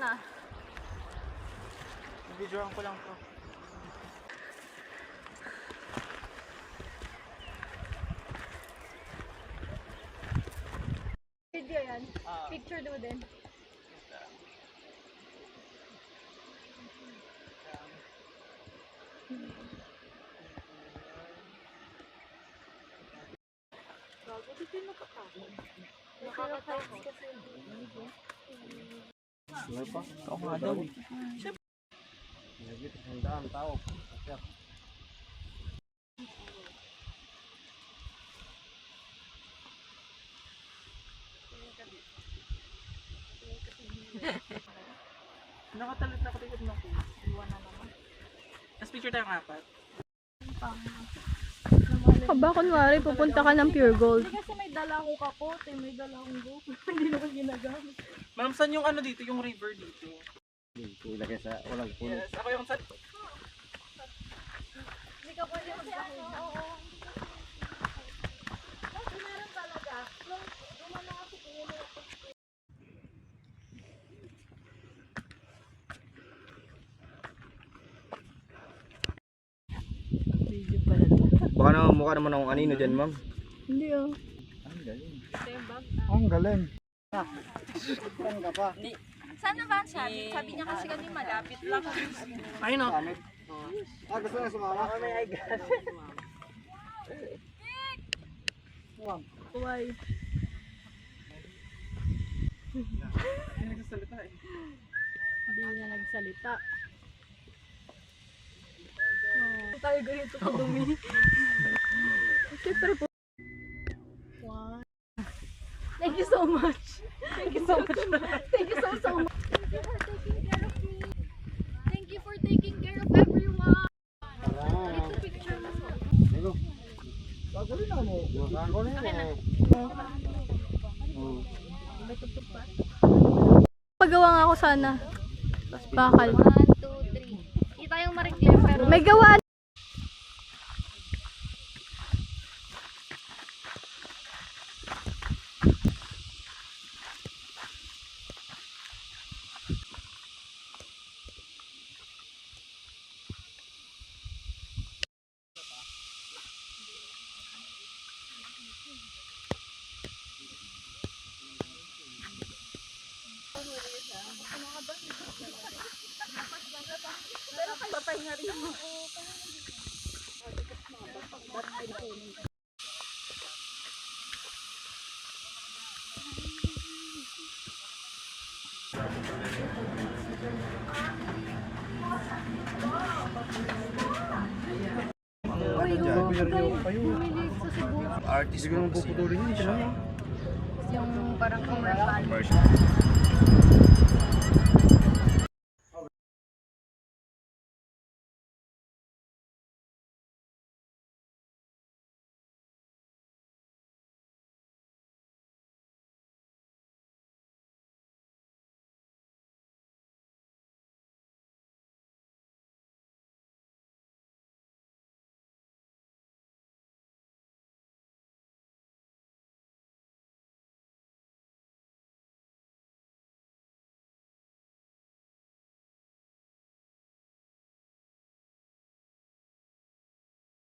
na. Videoan ko lang to. Video yan. Picture do din. Bago dito yung nakakakot. Nakakatakot kasi. Ano pa? Ikaw nga daw. Nagit, handaan tao. Nakatalit na katigod ng kuya. Iwan na naman. Tapos picture tayong apat. Aba, kunwari, pupunta ka ng Pure Gold. Hindi kasi may dala akong kapote, may dala akong GoPro. Hindi naman ginagamit. Ma'am, saan yung ano dito? Yung river dito? Dito ilagay sa walang puno. Yes, ako yung sa... Hindi ka pwede magsahin. Oo. Kasi meron talaga. Nung gumana kasi pinili ako. Video pala to. Baka naman mukha naman akong anino dyan, ma'am. Hindi oh. Ang galing. Ang galing. Saan ka pa? Sana ba ang sabi? Sabi niya kasi kami malapit lang. Ayun o. Gusto na sumama? May ay gas. Why? Hindi nagsasalita eh. Hindi na nagsalita. Oh. Tayo ganito kadumi. Siyempre po. Wow. Thank you so much. Thank you so much. Thank you so much. Thank you for taking care of everyone. Dito picture mo sa. Digo. Gagawin na mo. Gagawin na mo. Pagawa nga ako sana. Bakal. 1, 2, 3. Kita yung Mariclare pero May gawa. papahinga rin mo. Artist ko nang puputulin yun, siya lang. Yung parang commercial. Commercial.